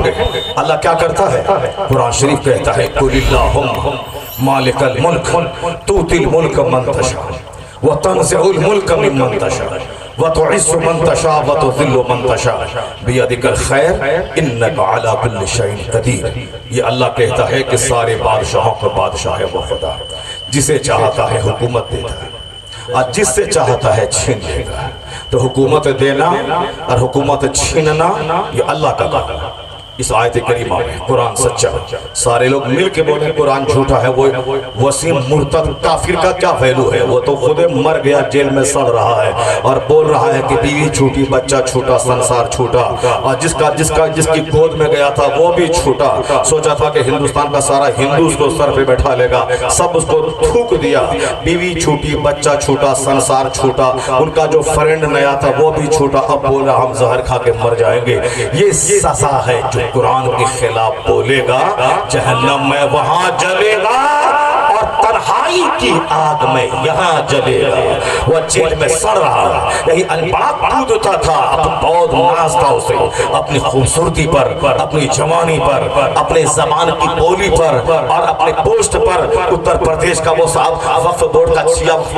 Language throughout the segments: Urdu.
دیکھیں گے اللہ کیا کرتا ہے. قرآن شریف کہتا ہے قُلِ اللَّهُمَّ مَالِكَ الْمُلْكِ تُؤْتِي الْمُلْكَ مَنْ تَشَاءُ وَتَنْزِعُ الْمُلْكَ مِمَّنْ تَشَاءُ وَتُعِزُّ مَنْ تَشَاءُ وَتُذِلُّ مَنْ تَشَاءُ بِيَدِكَ الْخَيْرُ إِنَّكَ عَلَى كُلِّ شَيْءٍ قَدِيرٌ. یہ اللہ کہتا ہے کہ سارے بادشاہوں کا بادشاہ ہے وہ خدا، جسے چاہتا ہے حکومت دیتا ہے اور جس سے چاہتا ہے چھین لے گا. تو حکومت دینا اور حکومت چھیننا یہ اللہ کا کام ہے. اس آیت کریمہ میں قرآن سچا، سارے لوگ مل کے بولیں قرآن جھوٹا ہے. وہ وسیم مرتد کافر کا کیا ویلو ہے؟ وہ تو خود مر گیا، جیل میں سڑ رہا ہے اور بول رہا ہے کہ بیوی چھوٹی، بچہ چھوٹا، سنسار چھوٹا، اور جس کی گود میں گیا تھا وہ بھی چھوٹا. سوچا تھا کہ ہندوستان کا سارا ہندو اس کو سر پہ بیٹھا لے گا، سب اس کو تھوک دیا. بیوی چھوٹی، بچہ چھوٹا، سنسار چھوٹا، ان کا جو فرینڈ نیا تھا وہ بھی چھوٹا. اب بول رہا ہم زہر کھا کے مر جائیں گے. یہ سزا ہے جو قرآن کے خلاف بولے گا جہنم میں وہاں جلے گا، اور تنہائی کی آگ میں یہاں جلے گا. وہ جیل میں سڑ رہا ہے. یہی الباق کودتا تھا، بہت ناز تھا اسے اپنی خوبصورتی پر، اپنی جوانی پر، اپنے زبان کی بولی پر اور اپنے پوسٹ پر. اتر پردیش کا وہ صاحب وقف بورڈ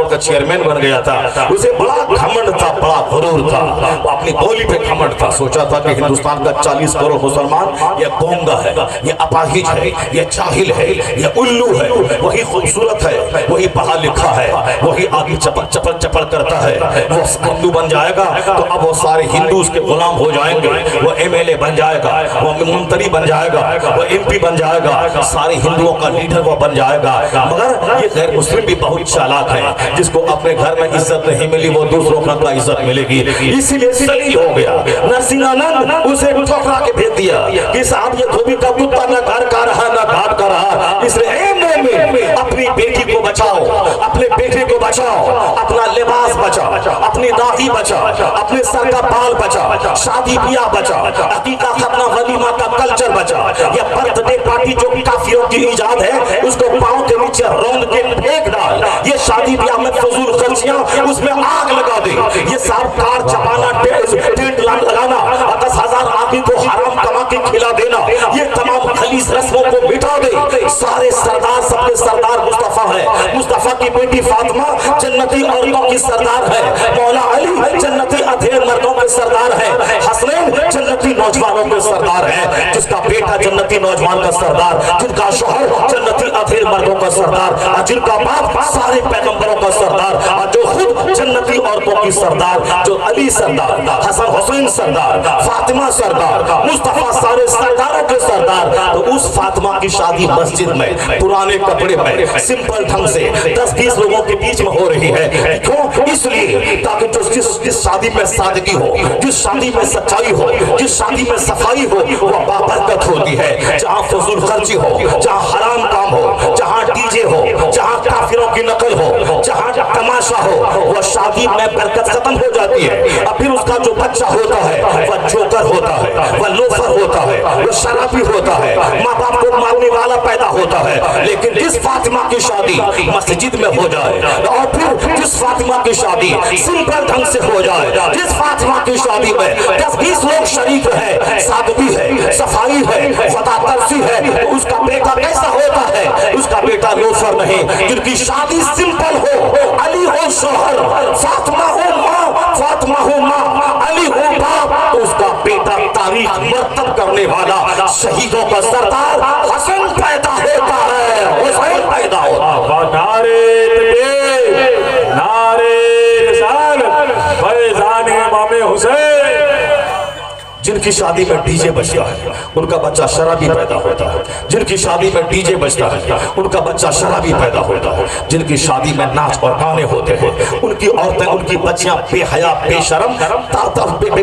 کا چیئرمین بن گیا تھا. اسے بڑا گھمنڈ تھا، بڑا غرور تھا، وہ اپنی بولی پہ گھمنڈ تھا. سوچا تھا کہ ہندوستان کا 40 کروڑ مسلمان یہ گونگا ہے، یہ اپاہج ہے، یہ جاہل ہے، یہ الو ہے. وہی خوبصورت ہے، وہی پڑھا لکھا ہے، وہی آگے چپل کرتا ہے. وہ ہندو بن جائے گا تو اب وہ سارے ہندو اس کے غلام ہو جائیں گے. وہ MLA بن جائے گا، وہ منتری بن جائے گا، وہ MP بن جائے گا، سارے ہندوؤں کا لیڈر وہ بن جائے گا. مگر یہ غیر مسلم بھی بہت چالاک ہے. جس کو اپنے گھر میں عزت نہیں ملی وہ دوسروں کا عزت ملے گی. اسی لیے ذلیل ہو گیا. نرسنگھانند اسے ٹھکرا کے بھیج دیا کہ صاحب یہ دھوبی کا کتا نہ گھر کا رہا نہ گھاٹ کا رہا. اس لیے اے مومن اپنی بیٹی کو بچاؤ، اپنے بیٹے کو بچاؤ، اپنا لباس بچاؤ، اپنی داڑھی بچاؤ، اپنے سر کا بال بچاؤ، شادی بیاہ بچاؤ، عقیقہ ختنہ ولیمہ کا کلچر بچاؤ. یہ برتھ ڈے پارٹی جو کافروں کی ایجاد ہے اس کو پاؤں کے نیچے روند کے پھینک ڈال. یہ شادی بیاہ میں فضول خرچیاں اس میں آگ لگا دے. یہ صاحب کار چپانا، ٹینٹ لگانا، 10,000 آدمی کو حرام کما کے کھلا دینا، یہ تمام خلیص رسموں کو مٹا دے. سارے سردار سب کے سردار مصطفیٰ ہے. مصطفیٰ کی بیٹی فاطمہ جنتی عورتوں کی سردار ہے. مولا علی جنتی ادھیر مردوں کے سردار ہے. حسنین جنتی نوجوانوں کے سردار ہے. جس کا بیٹا جنتی نوجوان کا سردار، جن کا شوہر جنتی ادھیر مردوں کا سردار، اور جن کا باپ سارے پیغمبروں کا سردار، اور جو خود جنتی عورتوں کی سردار، جو علی سردار، حسن حسین سردار، فاطمہ سردار، مصطفیٰ سارے سرداروں کے سردار. تو اس فاطمہ کی شادی مسجد میں پرانے کپڑے میں سمپل ڈھنگ سے 10-20 لوگوں کے بیچ میں ہو رہی ہے. کیوں؟ اس لیے تاکہ جس شادی میں سادگی ہو، جس شادی میں سچائی ہو، جس شادی میں صفائی ہو وہ بابرکت ہوتی ہے. جہاں فضول خرچی ہو، جہاں حرام کام ہو، جہاں DJ ہو، جہاں کافروں کی نقل ہو، جہاں تماشا ہو، وہ شادی میں برکت ختم ہو جاتی ہے. اور پھر اس کا جو بچہ ہوتا ہے وہ جوکر ہوتا ہے، وہ لوفر ہوتا ہے، وہ شرابی ہوتا ہے، ماں باپ کو مارنے والا پیدا ہوتا ہے. لیکن جس فاطمہ کی شادی مسجد میں ہو جائے، اور پھر جس فاطمہ کی شادی سمپل ڈھنگ سے ہو جائے، جس فاطمہ کی شادی میں 10-20 لوگ شریک ہے، سادگی ہے، صفائی ہے، خدا ترسی ہے، تو اس کا بیٹا کیسا ہوتا ہے؟ اس کا بیٹا لوفر نہیں. جن کی شادی سمپل ہو، علی ہو شوہر، فاطمہ ہو ماں، فاطمہ ہو ماں، علی ہو باپ، تو اس کا بیٹا تاریخ مرتب کرنے والا شہیدوں کا سردار حسن پیدا ہوتا ہے، حسین پیدا ہوتا ہے. نعرے تکبیر، نعرے رسالت، فیضان امام حسین. جن کی شادی میں DJ بجتا ہے ان کا بچہ شرابی پیدا ہوتا ہے. جن کی شادی میں DJ بجتا ہے ان کا بچہ شرابی پیدا ہوتا ہے. جن کی شادی میں ناچ اور گانے ہوتے ہیں ان کی عورتیں، ان کی بچیاں بے حیا، بے شرم،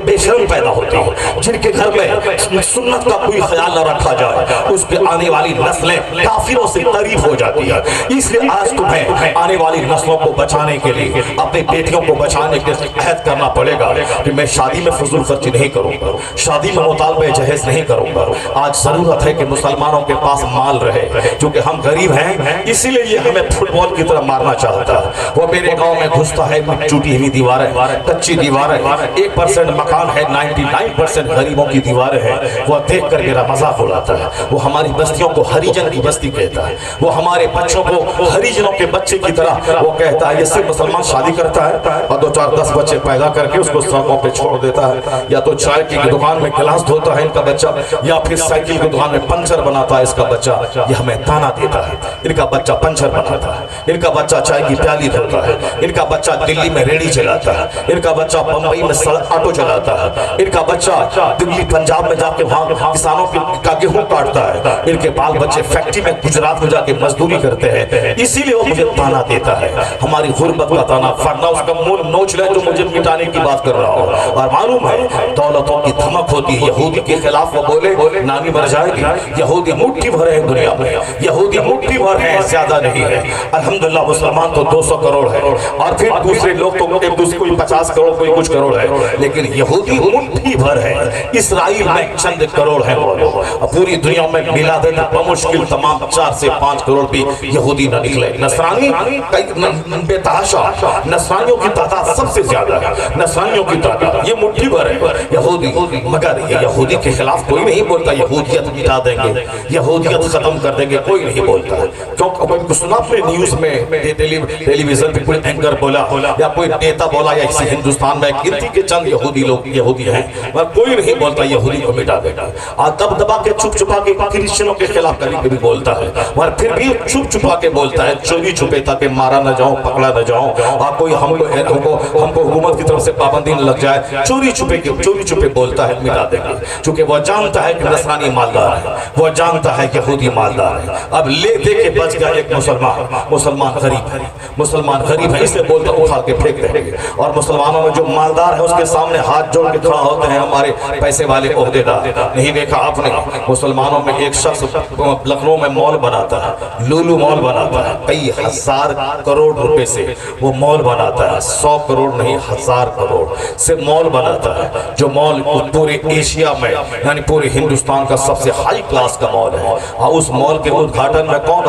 بے شرم پیدا ہوتی ہیں. جن کے گھر میں سنت کا کوئی خیال نہ رکھا جائے اس کے آنے والی نسلیں کافروں سے قریب ہو جاتی ہیں. اس لیے آج تمہیں آنے والی نسلوں کو بچانے کے لیے اپنی بیٹیوں کو بچانے کے عہد کرنا پڑے گا کہ میں شادی میں فضول خرچی نہیں کروں گا. شادی میں مطالبہ جہیز نہیں کروں گا. آج ضرورت ہے کہ مسلمانوں کے پاس مال رہے, کیونکہ ہم غریب ہیں اسی لیے یہ ہمیں فٹ بال کی طرح مارنا چاہتا ہے. وہ میرے گاؤں میں گھستا ہے, ٹوٹی ہوئی دیواریں, کچی دیواریں, 1% مکان ہے, 99% غریبوں کی دیواریں ہیں. وہ دیکھ کر میرا مذاق اڑاتا ہے. وہ ہماری بستیوں کو ہریجن کی بستی کہتا ہے. وہ ہمارے بچوں کو ہریجنوں کے بچے کی طرح وہ کہتا ہے. یہ صرف مسلمان شادی کرتا ہے اور 2-4-10 بچے پیدا کر کے اس کو سڑکوں پہ چھوڑ دیتا ہے, یا تو چائے کی دکان میں گلاس دھوتا ہے ان کا بچہ, یا پھر سائیکل کی دکان میں پنچر بناتا ہے اس کا بچہ. یہ ہمیں تانا دیتا ہے, ان کا بچہ پنچر بناتا ہے, ان کا بچہ چائے کی پیالی دھوتا ہے, ان کا بچہ دلی میں ریڑھی چلاتا ہے, ان کا بچہ بمبئی میں آٹو چلاتا ہے, ان کا بچہ دلی پنجاب میں جا کے وہاں کسانوں کا گیہوں کاٹتا ہے, ان کے بال بچے فیکٹری میں گجرات میں جا کے مزدوری کرتے ہیں. اسی لیے وہ مجھے تانا دیتا ہے, ہماری غربت کا تانا. فرنا اس کا منہ نوچ لے تو مجھے مٹانے کی بات کر رہا ہو. اور معلوم ہے دولتوں کی دھمک ہوتی ہے. یہودی کے خلاف وہ بولے نانی مر جائے گی. یہودی مٹھی بھر ہے دنیا میں, یہودی مٹھی بھر ہے, زیادہ نہیں ہے. الحمدللہ مسلمان تو 200 کروڑ ہے, اور پھر دوسرے لوگ تو ایک دوسرے کوئی 50 کروڑ کوئی کچھ کروڑ ہے, لیکن یہودی مٹھی بھر ہے. اسرائیل میں چند کروڑ ہیں وہ لوگ. پوری دنیا میں ملا دے بمشکل تمام 4 سے 5 کروڑ بھی یہودی نہ نکلے. نصرانی بے تحاشا, نصرانیوں کی تعداد سب سے زیادہ ہے. نصرانیوں کی تعداد یہ مٹھی بھر ہے یہودی. مگر یہودی کے خلاف کوئی نہیں بولتا یہودیت مٹا دیں گے, یہودیت ختم کر دیں گے, کوئی نہیں بولتا ہے. کیونکہ سنا اپنے نیوز میں ٹیلی ویژن پہ کوئی اینکر بولا یا کوئی نیتا بولا یا کسی ہندوستان میں گنتی کے چند یہودی لوگ یہودی ہیں, مگر کوئی نہیں بولتا یہودی کو مٹا دے گا. اور دب دبا کے چھپ چھپا کے کرسچنوں کے خلاف کبھی کبھی بولتا ہے, مگر پھر بھی چھپ چھپا کے بولتا ہے, چوری چھپے تاکہ مارا نہ جاؤں, پکڑا نہ جاؤں, اور کوئی ہم کو حکومت کی طرف سے پابندی نہ لگ جائے. چوری چھپے بولتا ہے مٹا دیں گے, چونکہ وہ جانتا ہے کہ نصرانی مالدار ہے, وہ جانتا ہے کہ یہودی مالدار ہے. اب لے دے کے بچ گیا ایک مسلمان غریب ہے, اس لیے بولتا اٹھا کے پھینک دیں گے. اور مسلمانوں میں جو مالدار ہے اس کے سامنے ہاتھ جوڑ کے کھڑا ہوتے ہیں ہمارے پیسے والے عہدے دار. نہیں دیکھا آپ نے مسلمانوں میں ایک شخص لکھنؤ میں مال بناتا ہے, لولو مال بناتا ہے, کئی 1000 کروڑ روپے سے وہ مال بناتا ہے. 100 کروڑ نہیں 1000 کروڑ سے مال بناتا ہے, جو مال پورے ایشیا میں یعنی پورے ہندوستان کا سب سے ہائی کلاس کا مال ہے. اور اس مال کے ادھاٹن میں کون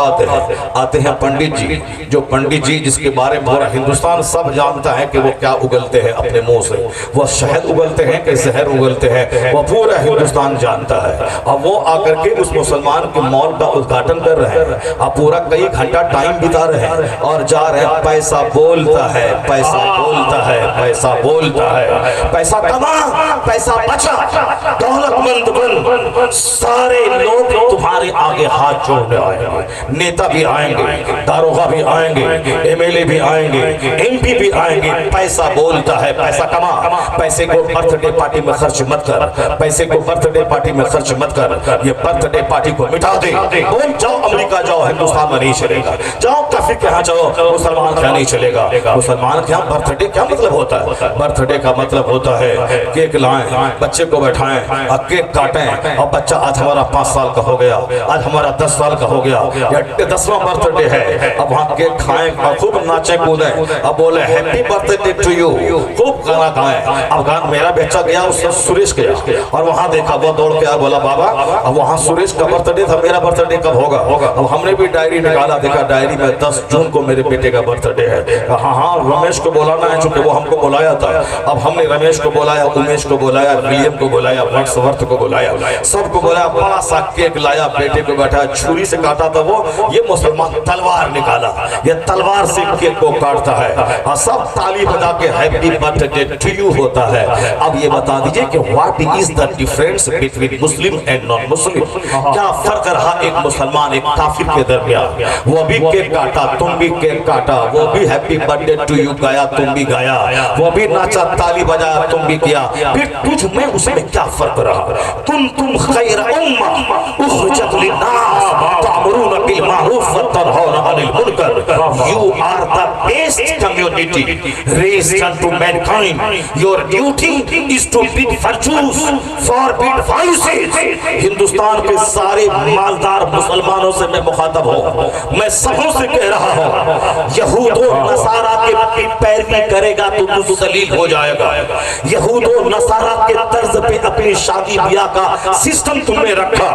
آتے ہیں پنڈت جی, جو پنڈت جی جس کے بارے میں پورا ہندوستان سب جانتا ہے کہ وہ کیا اگلتے ہیں اپنے منہ سے, وہ شہد اگلتے ہیں کہ زہر اگلتے ہیں, وہ پورا ہندوستان جانتا ہے. اور وہ آ کر کے اس مسلمان کے مال کا ادھاٹن کر رہے ہیں, اور پورا کئی گھنٹہ ٹائم بتا رہے ہیں, اور جا رہے ہیں. پیسہ بولتا ہے, پیسہ بولتا ہے, پیسہ بولتا ہے, پیسہ کما, پیسہ بچا, دولت مند بن. سارے لوگ تمہارے آگے ہاتھ جوڑنے آئیں گے, نیتا بھی آئیں گے, داروغہ بھی آئیں گے, MLA بھی آئیں گے, MP بھی آئیں گے. پیسہ بولتا ہے, پیسہ کما. پیسے کو برتھ ڈے پارٹی میں خرچ مت کر, پیسے کو برتھ ڈے پارٹی میں خرچ مت کر. یہ برتھ ڈے پارٹی کو مٹا دے. بول جاؤ امریکہ جاؤ, ہندوستان میں نہیں چلے گا. جاؤ کافر کے ہاں جاؤ, مسلمان کیا نہیں چلے گا. مسلمان کے ہاں برتھ ڈے کیا مطلب ہوتا ہے؟ برتھ ڈے کا مطلب ہوتا ہے کیک لائیں, بچے کو بیٹھائیں اور کیک کاٹیں, اور بچہ آج ہمارا 5 سال کا ہو گیا, آج ہمارا 10 سال کا ہو گیا, یا 10واں برتھ ڈے ہے. اب وہاں کیک کھائیں اور خوب ناچیں کودیں, اب بولے happy birthday to you, خوب گانا گائیں. اب گانا میرا بچہ گیا, اس سے سریش گیا, اور وہاں دیکھا وہ دوڑ کے بولا بابا اب وہاں سریش کا برتھ ڈے تھا, میرا برتھ ڈے کب ہوگا؟ اب ہم نے بھی ڈائری نکالا, دیکھا ڈائری میں 10 جون کو میرے بیٹے کا برتھ ڈے ہے. ہاں رمیش کو بولانا ہے چونکہ وہ ہم کو بلایا تھا. اب ہم نے رمیش کو بولایا, امیش کو بولایا, ولیم کو بولایا, ورڈسورتھ کو بولایا, سب کو بولایا. بڑا سا کیک لایا, بیٹے کو بیٹھا, چھری سے کاٹا تھا وہ, یہ مسلمان تلوار نکالا, یہ تلوار سے کیک کو کاٹتا ہے, اور سب تالی بجا کے happy birthday to you ہوتا ہے. اب یہ بتا دیجئے کہ what is the difference between Muslim and non Muslim. کیا فرق رہا ایک مسلمان ایک کافر کے درمیان؟ وہ بھی کیک کاٹا, تم بھی کیک کاٹا, وہ بھی happy birthday to you گایا, تم بھی گایا, وہ بھی ناچا تالی بجایا, تم بھی کیا. پھر تجھ میں اس میں کیا فرق رہا؟ تم خیر امہ اخرجت للناس تأمرون بالمعروف وتنہون عن المنکر. You are the best community raised unto mankind. Your duty is to bid virtues, forbid vices. Hindustan کے سارے مالدار مسلمانوں سے میں مخاطب ہوں, میں سبوں سے کہہ رہا ہوں, یہود و نصارہ کے کی پیروی کرے گا تو تو ذلیل ہو جائے گا. یہود و نصارہ کے طرز پہ اپنی شادی بیاہ کا سسٹم تم نے رکھا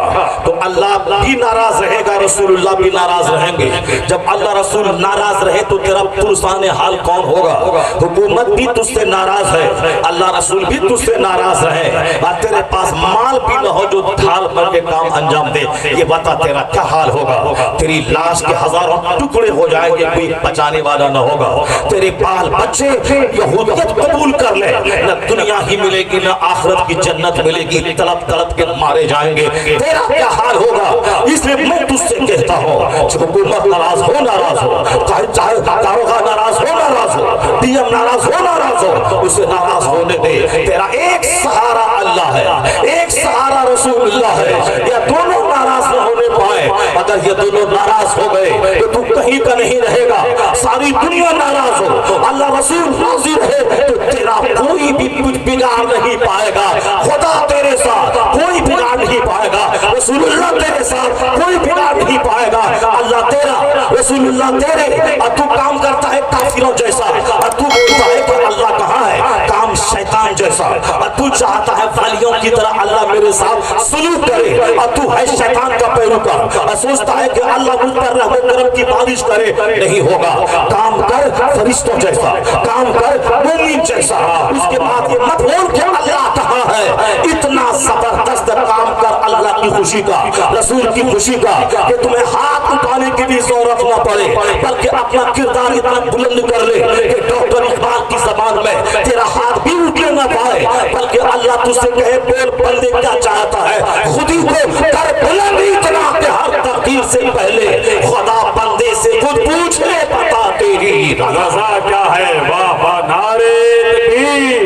تو اللہ بھی ناراض رہے گا, رسول اللہ بھی ناراض رہیں گے. جب اللہ رسول ناراض رہے تو تیرا پرسان حال کون ہوگا؟ حکومت بھی تجھ سے ناراض ہے, اللہ رسول بھی تجھ سے ناراض رہے, اور تیرے پاس مال بھی نہ ہو جو ڈھال کر کے کام انجام دے. یہ بتا تیرا کیا حال ہوگا؟ تیری لاش کے ہزاروں ٹکڑے ہو جائیں گے, کوئی بچانے والا نہ ہوگا. تیرے بال بچے یہودیت قبول کر لے, نہ دنیا ہی ملے گی نہ آخرت کی جنت ملے گی, تڑپ تڑپ کے مارے جائیں گے. تیرا کیا حال ہوگا؟ اس لیے میں تجھ سے کہتا ہوں, حکومت ناراض ہو ناراض ہو, چاہے داروغہ ناراض ہو ناراض ہو, ڈی ایم ناراض ہو ناراض ہو, اسے ناراض ہونے دے. تیرا ایک سہارا اللہ ہے, ایک سہارا رسول اللہ ہے. یہ دونوں ناراض نہ ہونے پائے. اگر یہ دونوں ناراض ہو گئے تو تو کہیں کا نہیں رہے گا, ساری دنیا ناراض ہو, اللہ رسول راضی رہے تو تیرا کوئی بھی کچھ بگاڑ نہیں پائے گا. خدا تیرے ساتھ کوئی بگاڑ نہیں پائے گا, رسول اللہ تیرے ساتھ کوئی بگاڑ نہیں پائے گا. اللہ تیرا, رسول اللہ تیرے, اور تو کام کرتا ہے کافروں جیسا, اور تو بولتا ہے کہ اللہ کہاں ہے, کام شیطان جیسا, اور تو چاہتا ہے والیوں کی طرح اللہ میرے ساتھ سلوک کرے, اور تو ہے شیطان کا پیروکار, اور سوچتا ہے کہ اللہ مجھ پر رحمت کرم کی بارش کرے. نہیں ہوگا. کام کر فرشتوں جیسا, کام کر مومن جیسا. اس کے بعد یہ مت بول کہ اللہ کہاں ہے. اتنا زبردست کام کر اللہ کی خوشی کا, رسول کی خوشی کا, کہ تمہیں ہاتھ اٹھانے کی بھی ضرورت نہ پڑے, بلکہ اپنا کردار اتنا بلند کر لے کہ ڈاکٹر اقبال کی زبان میں تیرا ہاتھ بھی اٹھنے نہ پائے, بلکہ اللہ تجھ سے کہے بول بندے کیا چاہتا ہے, خود ہی کو کر بلند اتنا کہ ہر تقدیر سے پہلے خدا بندے سے خود پوچھ لے بتا تیری رضا کیا ہے. واہ واہ, نعرے تکبیر,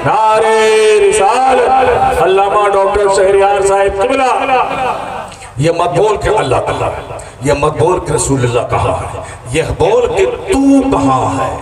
نعرے رسالت. علامہ ڈاکٹر شہریار صاحب قبلہ. یہ مت بول کہ اللہ کہاں ہے, یہ مت بول کہ رسول اللہ کہاں ہے, یہ بول کہ تو کہاں ہے.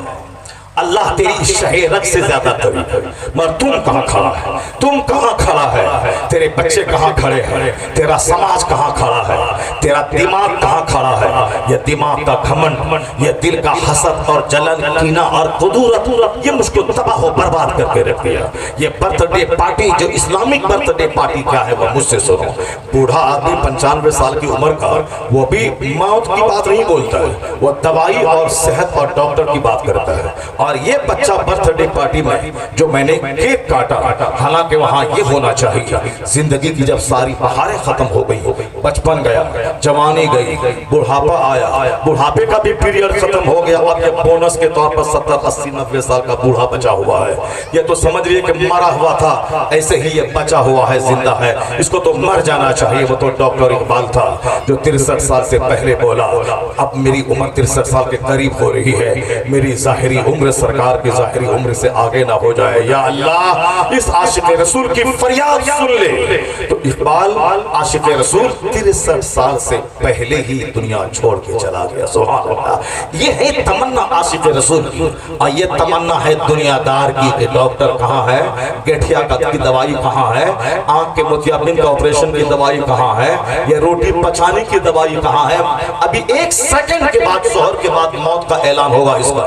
اللہ تیری شہ رگ سے زیادہ قریب ہے, مگر تم کہاں کھڑا ہے, تم کہاں کھڑا ہے, تیرے بچے کہاں کھڑے ہیں, تیرا سماج کہاں کھڑا ہے, تیرا دماغ کہاں کھڑا ہے. یہ دماغ کا گھمنڈ, یہ دل کا حسد اور جلن, کینہ اور قدورت, یہ مجھ کو تباہ و برباد کر کے رکھ دیا. یہ برتھ ڈے پارٹی, جو اسلامک برتھ ڈے پارٹی کیا ہے وہ مجھ سے سنو. بوڑھا آدمی 95 سال کی عمر کا, وہ بھی موت کی بات نہیں بولتا ہے, وہ دوائی اور صحت اور ڈاکٹر کی بات کرتا ہے. اور یہ بچہ برتھ ڈے پارٹی میں جو میں نے کیک کاٹا, حالانکہ وہاں یہ ہونا چاہیے, زندگی کی جب ساری بہاریں ختم ہو گئی, بچپن گیا, جوانی گئی, بڑھاپا آیا, بڑھاپے کا بھی پیریڈ ختم ہو گیا, اب یہ بونس کے طور پر 70 80 90 سال کا بوڑھا بچا ہوا ہے. یہ تو سمجھ رہی ہے کہ مرا ہوا تھا, ایسے ہی یہ بچا ہوا ہے, زندہ ہے, اس کو تو مر جانا چاہیے. وہ تو ڈاکٹر اقبال تھا جو 63 سال سے پہلے بولا, اب میری عمر 63 سال کے قریب ہو رہی ہے, میری ظاہری عمر سرکار کی ظاہری عمر سے آگے نہ ہو جائے. یا اللہ اس عاشق رسول کی فریاد سن لے. تو اقبال عاشق رسول 63 سال سے پہلے ہی دنیا چھوڑ کے چلا گیا. سبحان اللہ. یہ ہے تمنا عاشق رسول کی, اور یہ تمنا ہے دنیا دار کی کہ ڈاکٹر کہاں ہے, گٹھیا کی دوائی کہاں ہے, آنکھ کے موتیابین کا آپریشن کی دوائی کہاں ہے, یہ روٹی پچانے کی دوائی کہاں ہے. ابھی 1 سیکنڈ کے بعد, ظہر کے بعد موت کا اعلان ہوگا اس کا,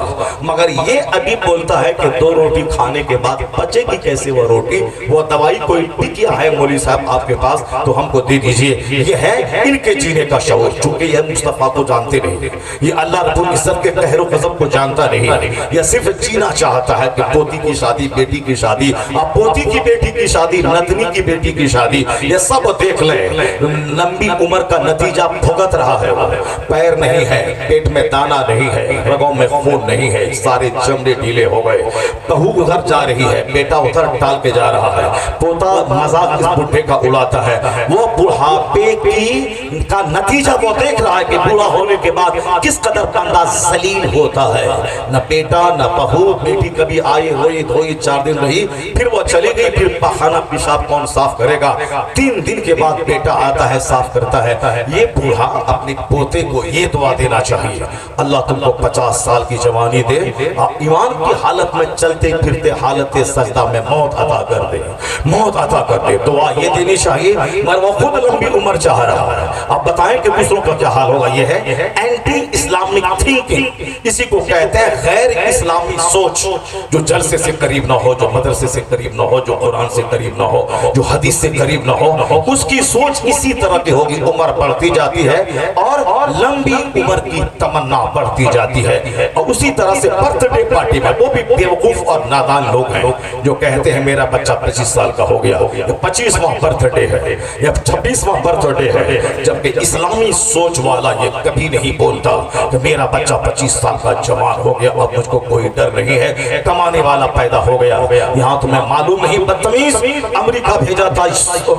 مگر یہ ابھی بولتا ہے کہ 2 روٹی کھانے کے بعد بچے گی کیسے وہ روٹی, وہ دوائی کوئی ٹکیا ہے مولوی صاحب آپ کے پاس تو ہم کو دے دیجئے. یہ ہے ان کے جینے کا شعور, چونکہ یہ مصطفیٰ کو جانتے نہیں, یہ اللہ رب العزت کے قہر و غضب کو جانتا نہیں, یہ صرف جینا چاہتا ہے کہ پوتی کی شادی, بیٹی کی شادی, اب پوتی کی بیٹی کی شادی, نتنی کی بیٹی کی شادی, یہ سب دیکھ لیں. لمبی عمر کا نتیجہ بھگت رہا ہے, وہ پیر نہیں ہے, پیٹ میں دانا نہیں ہے, رگوں میں خون نہیں ہے, سارے چمڑے ڈھیلے ہو گئے, بہو ادھر جا رہی ہے, بیٹا ادھر ٹال کے جا رہا ہے, پوتا مذاق اس بڈھے کا اڑاتا ہے. وہ بڑھاپے کی کا نتیجہ وہ دیکھ رہا ہے کہ بوڑھا ہونے کے بعد کس قدر بندہ ذلیل ہوتا ہے. نہ بیٹا نہ بہو, بیٹی کبھی آئی ہوئی دھوئی 4 دن رہی, پھر وہ چلی گئی, پھر پخانہ پیشاب کون صاف کرے گا, 3 دن کے بعد بیٹا آتا ہے صاف کرتا ہے. یہ بوڑھا اپنے پوتے کو یہ دعا دینا چاہیے, اللہ تم کو 50 سال کی جوانی دے, ایمان کی حالت میں چلتے پھرتے حالت سجدہ میں موت عطا کر دے, موت عطا کر دے. دعا یہ دینی چاہیے, مگر وہ خود لمبی عمر چاہ رہا ہے. اب بتائیں کہ دوسروں کا کیا حال ہوگا. یہ ہے اینٹی اسلامک تھنکنگ، اسی کو کہتے ہیں غیر اسلامی سوچ، جو جلسے سے قریب نہ ہو، جو مدرسے سے قریب نہ ہو، جو قرآن سے قریب نہ ہو، جو حدیث سے قریب نہ ہو، اس کی سوچ اسی طرح کی ہوگی۔ عمر بڑھتی جاتی ہے اور لمبی عمر کی تمنا بڑھتی جاتی ہے، اور اسی طرح سے برتھ ڈے پارٹی میں وہ بھی بیوقوف اور نادان لوگ ہیں جو کہتے ہیں میرا بچہ 25 سال کا ہو گیا، یہ 25واں برتھ ڈے ہے یا 26واں برتھ ڈے ہے، جبکہ اسلامی سوچ والا یہ کبھی نہیں بولتا کہ میرا بچہ 25 سال کا جوان ہو گیا، اب مجھ کو کوئی ڈر نہیں ہے، کمانے والا پیدا ہو گیا۔ یہاں تمہیں معلوم نہیں بدتمیز، امریکہ بھیجا تھا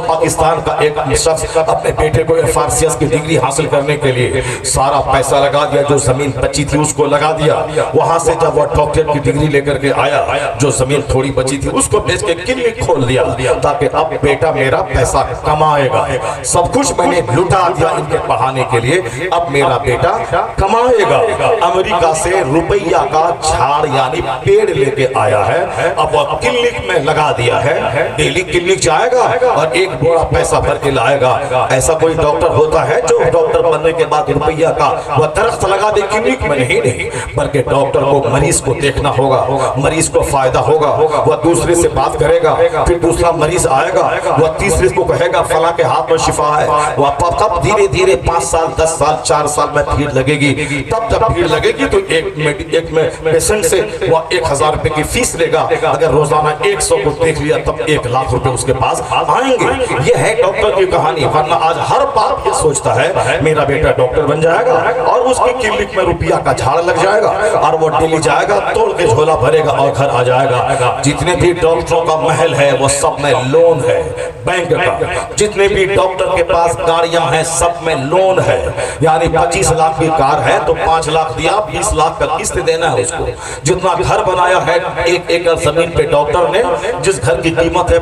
پاکستان کا ایک شخص اپنے بیٹے کو فارسیس کی ڈگری حاصل کرنے کے لیے، سارا پیسہ لگا دیا، جو زمین بچی تھی اس کو لگا دیا، وہاں سے جب وہ ڈاکٹر کی ڈگری لے کر کے آیا، جو زمین تھوڑی بچی تھی اس کو بیچ کے کلینک کھول دیا تاکہ اب بیٹا میرا پیسہ کمائے گا، سب کچھ میں نے لٹا دیا ان کے پڑھانے کے لیے، اب میرا بیٹا کمائے گا۔ امریکہ سے روپیہ کا جھاڑ یعنی پیڑ لے کے آیا ہے، اب وہ کلینک میں لگا دیا ہے، ڈیلی کلینک جائے گا اور ایک بڑا پیسہ بھر کے لائے گا۔ ایسا کوئی ڈاکٹر ہوتا ہے جو ڈاکٹر بننے کے بعد روپیہ کا وہ درخت لگا دے کلینک میں؟ نہیں، بلکہ ڈاکٹر کو مریض کو دیکھنا ہوگا، مریض کو فائدہ ہوگا، وہ دوسرے سے بات کرے گا، پھر دوسرا مریض آئے گا، وہ تیسرے کو کہے گا فلاں کے ہاتھ میں شفا ہے، وہ تب دھیرے دھیرے 5 سال 10 سال 4 سال میں بھیڑ لگے گی، تب جب بھیڑ لگے گی تو ایک میں پیشنٹ سے وہ 1000 روپے کی فیس لے گا، اگر روزانہ 100 کو دیکھ لیا تب 1 لاکھ روپے اس کے پاس آئیں گے۔ یہ ہے ڈاکٹر کی کہانی، ورنہ آج ہر باپ یہ سوچتا ہے میرا بیٹا ڈاکٹر بن جائے گا اور اس کی کلینک میں روپیہ کا جھاڑ لگ جائے گا اور وہ ڈیلی جائے گا، توڑ کے جھولا بھرے گا اور گھر آ جائے گا۔ جتنے بھی ڈاکٹروں کا محل ہے وہ سب میں لون ہے بینک کا، جتنے بھی ڈاکٹر کے پاس گاڑیاں ہیں سب میں لون ہے، یعنی 25 لاکھ کی کار ہے تو 5 لاکھ دیا، 20 لاکھ کا قسط دینا ہے اس کو۔ جتنا گھر بنایا ہے 1 ایکڑ زمین پہ ڈاکٹر نے، جس گھر کی قیمت ہے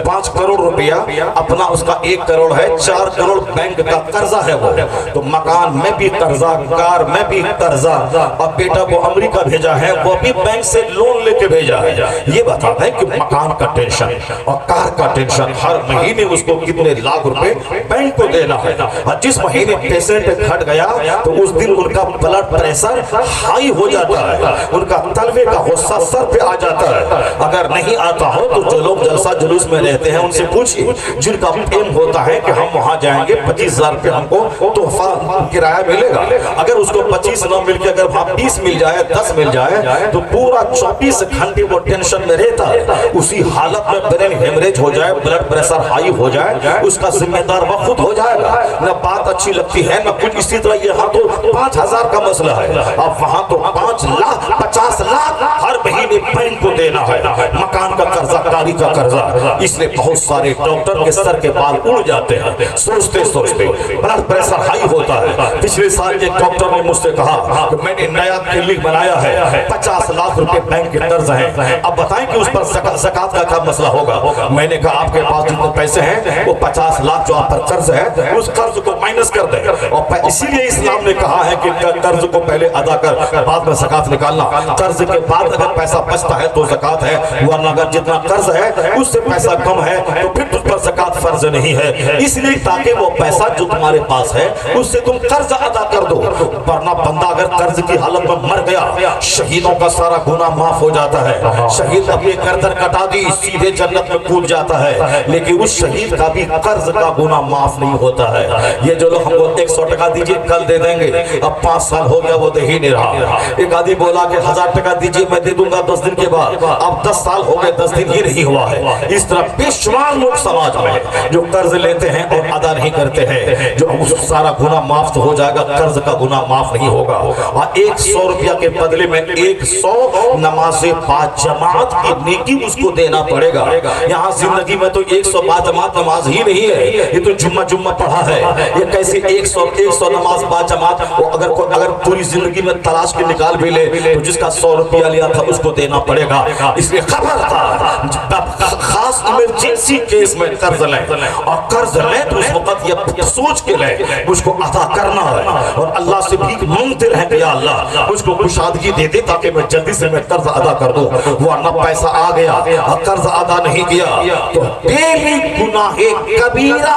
5 کروڑ روپیہ، اپنا اس کا 1 کروڑ ہے، 4 کروڑ بینک کا قرضہ ہے وہ، تو مکان میں بھی قرضہ، کار میں بھی قرضہ، اور بیٹا کو امریکہ بھیجا ہے وہ بھی بینک سے لون لے کے بھیجا ہے۔ یہ بتاتا ہے کہ مکان کا ٹینشن اور کار کا ٹینشن، ہر مہینے اس کو کتنے لاکھ روپے بینک کو دینا ہے، اور جس مہینے پیسنٹ گھٹ گیا تو اس دن ان کا بلڈ پریشر ہائی ہو جاتا ہے، ان کا طلبے کا غصہ سر پہ آ جاتا ہے۔ اگر نہیں آتا ہو تو جو لوگ جلسہ جلوس میں رہتے ہیں ان سے پوچھئے، جن کا ایم ہوتا ہے کہ ہم وہاں جائیں گے 25,000 روپے ہم کو تحفہ کرایہ ملے گا، اگر اس کو 25 نہ مل کے اگر وہاں 20 مل جائے 10 مل جائے تو پورا 24 گھنٹے وہ ٹینشن میں رہتا ہے، اسی حالت میں برین ہیمریج ہو جائے، بلڈ پریشر ہائی ہو جائے، اس کا ذمہ دار وہ خود ہو جائے گا، نہ بات اچھی لگتی ہے نہ کچھ۔ اسی طرح یہاں تو 5,000 کا مسئلہ ہے، اب وہاں تو 5 لاکھ 50 لاکھ ہر مہینے بینک کو دینا ہے، مکان کا قرضہ، گاڑی کا قرضہ۔ اس لیے بہت سارے ڈاکٹر کے سر کے بال اڑ جاتے ہیں سوچتے سوچتے، بلڈ پریشر ہائی ہوتا ہے۔ پچھلے سال ایک ڈاکٹر نے مجھ سے کہا کہ میں نے نیا کلینک بنایا ہے، 50 لاکھ روپے بینک کے قرض ہیں، اب بتائیں کہ اس پر زکوٰۃ کا کیا مسئلہ ہوگا؟ میں نے کہا آپ کے پاس جتنے پیسے ہیں وہ 50 لاکھ جو آپ پر قرض ہے اس قرض کو مائنس کر دیں، اور اسی لیے اسلام نے کہا ہے کہ قرض کو پہلے ادا کر بعد میں زکوٰۃ نکالنا، قرض کے بعد اگر پیسہ بچتا ہے تو زکوٰۃ ہے، ورنہ اگر جتنا قرض ہے اس سے پیسہ کم ہے تو پھر تجھ پر زکوٰۃ فرض نہیں ہے، اس لیے تاکہ وہ پیسہ جو تمہارے پاس ہے اس سے تم قرض ادا کر دو، ورنہ بندہ اگر قرض کی حالت میں مر گیا، شہیدوں کا سارا گناہ معاف ہو جاتا ہے، شہید اپنی گردن کٹا دی سیدھے جنت میں کود جاتا ہے، لیکن اس شہید کا بھی قرض کا گناہ معاف نہیں ہوتا ہے۔ یہ جو لوگ ہم کو 100 ٹکا دیجئے کل دے دیں گے، اب 5 سال ہو گیا وہ دے ہی نہیں رہا، ایک آدمی بولا کہ 1000 ٹکا دیجئے میں دے دوں گا 10 دن کے بعد، اب 10 سال ہو گئے 10 دن ہی نہیں ہوا ہے۔ اس طرح بے شمار لوگ سماج میں جو قرض لیتے ہیں اور ادا نہیں کرتے ہیں، جو سارا گناہ معاف ہو جائے گا، قرض کا گناہ معاف نہیں ہوگا، اور 100 روپیہ کے بدلے میں 100 نماز باجماعت کی نیکی اس کو دینا پڑے گا۔ یہاں زندگی میں تو 100 باجماعت نماز ہی نہیں ہے، یہ تو جمعہ پڑھا ہے، یہ کیسے 100 نماز باجماعت، وہ اگر پوری زندگی میں تلاش کے نکال بھی لے تو جس کا 100 روپیہ لیا تھا اس کو دینا پڑے گا۔ اس لیے خبردار، خاص ایمرجنسی کیس میں قرض لیں، اور قرض لیں تو اس وقت یہ سوچ کے لیں مجھ کو ادا کرنا ہے، اور اللہ سے بھیک مانگتے رہیں کہ یا اللہ مجھ کو کشادگی دے دے تاکہ میں جلدی سے میں قرض ادا کر دوں، ورنہ پیسہ آ گیا اور قرض ادا نہیں کیا تو ڈیلی گناہ کبیرہ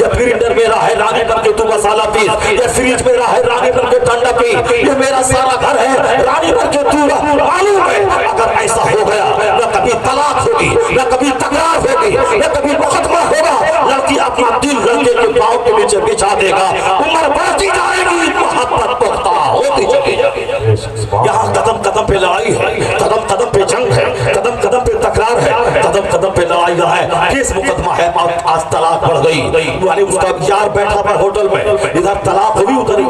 یا گرینڈر میرا ہے رانی بن کے تو مسالہ پیس, یا فریج میرا ہے رانی بن کے ٹھنڈا پی, یہ میرا سارا گھر ہے رانی بن کے تو معلوم ہے اگر ایسا ہو گیا نہ کبھی طلاق ہوگی, نہ کبھی تکرار ہوگی, نہ کبھی مقدمہ ہوگا. لڑکی اپنا دل لڑکے کے پاؤں کے نیچے بچھا دے گا, عمر بڑھتی جائے گی, محبت پختہ ہوتی چلی جائے گی. یہاں قدم قدم پہ لڑائی ہے, قدم قدم پہ جنگ ہے, قدم قدم پہ تکرار ہے, قدم قدم پہ لڑائی ہے. کیس مقدمہ ہے, آج طلاق بڑھ گئی, یعنی اس کا یار بیٹھا تھا ہوٹل میں, ادھر طلاق ہوئی, ادھر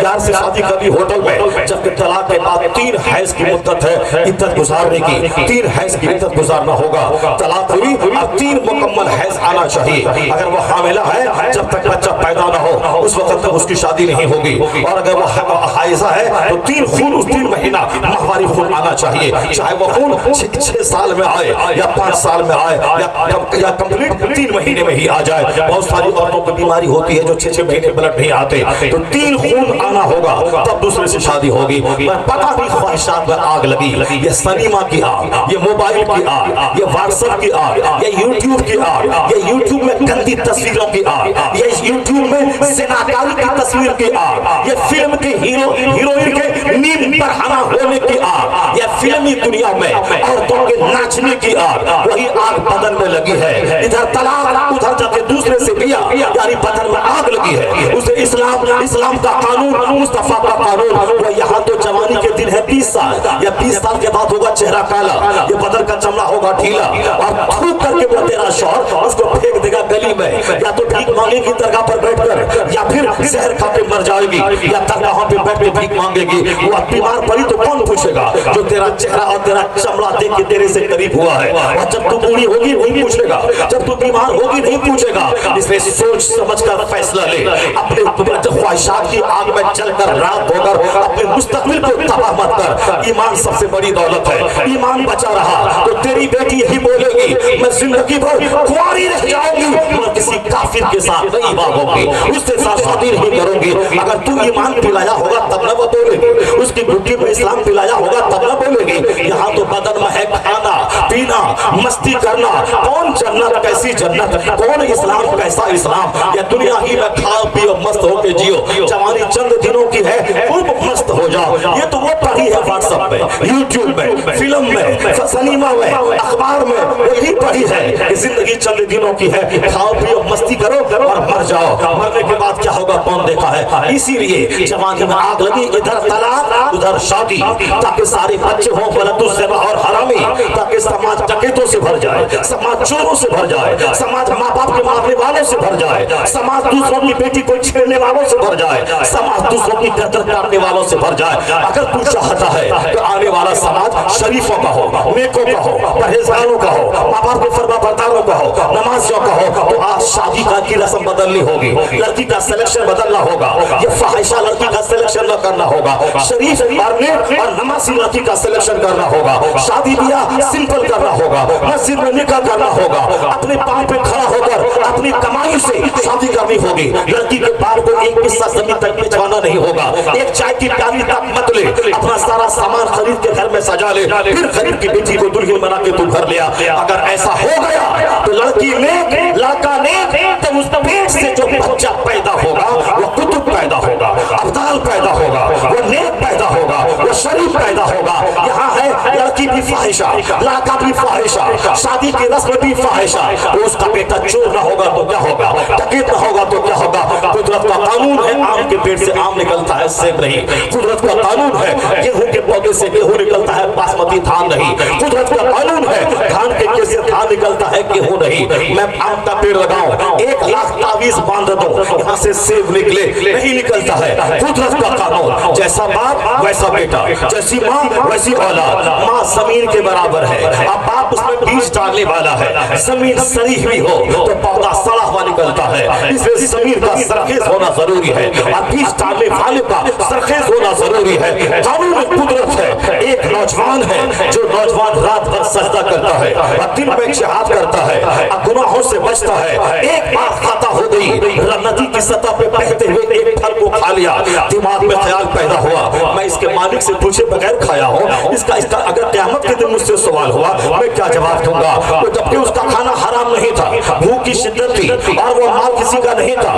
یار سے شادی کری ہوٹل میں. جبکہ طلاق کے بعد 3 حیض کی مدت ہے عدت گزارنے کی, 3 حیض کی عدت گزارنا ہوگا. طلاق ہوئی اب 3 مکمل حیض آنا چاہیے. اگر وہ حاملہ ہے جب تک بچہ پیدا نہ ہو اس وقت تک اس کی شادی نہیں ہوگی, اور اگر وہ حائضہ ہے تو 3 خون, اس 3 مہینہ ماہواری خون آنا چاہیے, چاہے وہ خون 6 سال میں آئے یا 5 سال میں آئے یا کمپلیٹ 3 مہینے میں ہی آ جائے. بہت ساری عورتوں کو بیماری ہوتی ہے جو 6 مہینے بلڈ نہیں آتے, تو 3 خون آنا ہوگا تب دوسرے سے شادی ہوگی. پتہ نہیں خواہشات میں آگ لگی, یہ سنیما کی آگ, یہ موبائل کی آگ, یہ واٹس ایپ کی آگ, یہ یوٹیوب کی آگ, یہ یوٹیوب میں گندی تصویروں کی آگ, یہ یوٹیوب میں زناکاری کی تصویر کی آگ, یہ فلم کے ہیروئن کے نیم پر ہنا ہونے کی آگ, یہ فلمی دنیا میں عورتوں کے ناچنے کی آگ, وہی آگ بدن میں لگی ہے. ادھر طلاق, ادھر جا کے دوسرے سے بیا, یعنی بدن میں آگ لگی ہے. اسے اسلام کا قانون, مصطفیٰ کا قانون, وہ یہاں تو جوانی کے دن ہے 20 سال, یا 20 سال کے بعد ہوگا چہرہ کالا, یہ بدن کا چمڑا ہوگا ڈھیلا, اور تھوک کر کے وہ تیرا شوہر اس کو پھینک دے گا گلی میں, یا تو بھیک مانگے گی درگاہ پر بیٹھ کر, یا پھر زہر کھا کے مر جائے گی, یا درگاہوں پہ بیٹھ کے بھیک مانگے گی. وہ بیمار پڑی تو کون پوچھے گا, جو تیرا چہرہ اور تیرا چمڑا دیکھ کے تیرے سے قریب ہوا ہے. اور جب تو بوڑھی ہوگی نہیں پوچھے گا, جب تو بیمار ہوگی نہیں پوچھے گا. اس لیے سوچ سمجھ کر فیصلہ لے, اپنے خواہشات کی آگ میں چل کر رات ہو کر اپنے مستقبل کو تباہ مت کر. ایمان سب سے بڑی دولت ہے, ایمان بچا رہا تو تیری بیٹی یہی بولے گی میں زندگی بھر کنواری رہ جاؤں گی, اور کسی کافر کے ساتھ نہیں بھاگوں گی, اس کے ساتھ شادی نہیں کروں گی. اگر تو ایمان پلایا ہوگا تب نہ وہ بولے گی, اس کی گھٹی میں اسلام پلایا ہوگا تب نہ بولے گی. یہاں تو بدن میں ہے کھانا پینا مستی کرنا, کون جنت کیسی جنت, کون اسلام کیسا اسلام. یا دنیا ہی میں کھاؤ پیو مست ہو کے جیو, جوانی چند دنوں کی ہے خوب مست ہو جاؤ. یہ تو وہ پڑھی ہے واٹس ایپ میں, یوٹیوب میں, فلم میں, سنیما میں, اخبار میں, وہی پڑھی ہے کہ زندگی چند دنوں کی ہے, کھاؤ پیو مستی کرو اور مر جاؤ. مرنے کے بعد کیا ہوگا کون دیکھا ہے. اسی لیے جوانی میں آگ لگی, ادھر طلاق ادھر شادی, تاکہ سارے بچے ہوں غلط الزنا اور حرامی, تاکہ سماج ڈکیتوں سے بھر جائے, سماج چوروں سے بھر جائے, سماج ماں باپ کے مارنے والوں سے بھر جائے, سماج دوسروں کی بیٹی کو چھیڑنے والوں سے بھر جائے, سماج دوسروں کی گردن کاٹنے والوں سے بھر جائے. اگر تو چاہتا ہے کہ آنے والا سماج شریفوں کا ہو, نیکوں کا ہو, پرہیزگاروں کا ہو, ماں باپ کے فرما برداروں کا ہو, نمازیوں کا ہو, تو آج شادی کی رسم بدلنی ہوگی, لڑکی کا سلیکشن بدلنا ہوگا, یہ فاحشہ لڑکی کا سلیکشن نہ کرنا ہوگا, شریف اور نیک اور نمازی لڑکی کا سلیکشن کرنا ہوگا, شادی بیاہ سمپل کرنا ہوگا, مسجد میں نکاح کرنا ہوگا, اپنے پاؤں پہ کھڑا ہو کر اپنی کمائی سے شادی کرنی ہوگی. لڑکی کے باپ کو ایک حصہ زمین تک بچھوانا نہیں ہوگا, ایک چائے کی پیالی تک مت لے, اپنا سارا سامان خرید کے گھر میں سجا لے, پھر خرید کی بیٹی کو دلہن بنا کے تو گھر لیا. اگر ایسا ہو گیا تو لڑکی نیک, لڑکا نیک, تو اس پیٹ سے جو بچہ پیدا ہوگا وہ کتب پیدا ہوگا, ابدال پیدا ہوگا, وہ نیک پیدا ہوگا, وہ شریف پیدا ہوگا. یہاں ہے لڑکی بھی فاحشہ, لڑکا بھی فاحشہ, شادی کی رسم بھی فاحشہ, تو اس کا بیٹا چور نہ ہوگا تو کیا ہوگا, ڈکیت نہ ہوگا تو کیا ہوگا. قدرت کا قانون ہے آم کے پیٹ سے آم نکلتا ہے سیب نہیں, قدرت کا قانون ہے گیہوں کے پودے سے گیہوں نکلتا ہے باسمتی دھان نہیں, قدرت کا قانون ہے دھان کے کیس سے دھان نکلتا ہے گیہوں نہیں. میں آم کا پیڑ لگاؤں, 1 لاکھ تعویذ باندھ دو, یہاں سے سیب نکلے نہیں نکلتا ہے. قدرت کا قانون, جیسا باپ ویسا بیٹا, جیسی ماں ویسی اولاد. ماں زمین کے برابر ہے, اب باپ اس میں بیج ڈالنے والا ہے, زمین سڑی ہوئی ہو تو پودا سڑا ہوا نکلتا ہے, اس لیے زمین کا سرخیز ہونا ضروری ہے, اور بیج ڈالنے والے کا سرخیز ہونا ضروری ہے. قانون قدرت ہے. ایک نوجوان ہے جو نوجوان رات بھر سجدہ کرتا ہے اور دن میں جہاد کرتا ہے, گناہوں سے بچتا ہے, ایک بار خطا ہو گئی, ندی کی سطح پہ بہتے ہوئے ایک پھل کو کھا لیا, دماغ میں خیال پیدا ہوا میں اس کے مالک سے پوچھے بغیر کھایا ہوں, اس کا اگر قیامت کے دن مجھ سے سوال ہوا میں کیا جواب دوں گا؟ تو جبکہ اس کا کھانا حرام نہیں تھا, بھوک کی شدت تھی اور وہ مال کسی کا نہیں تھا,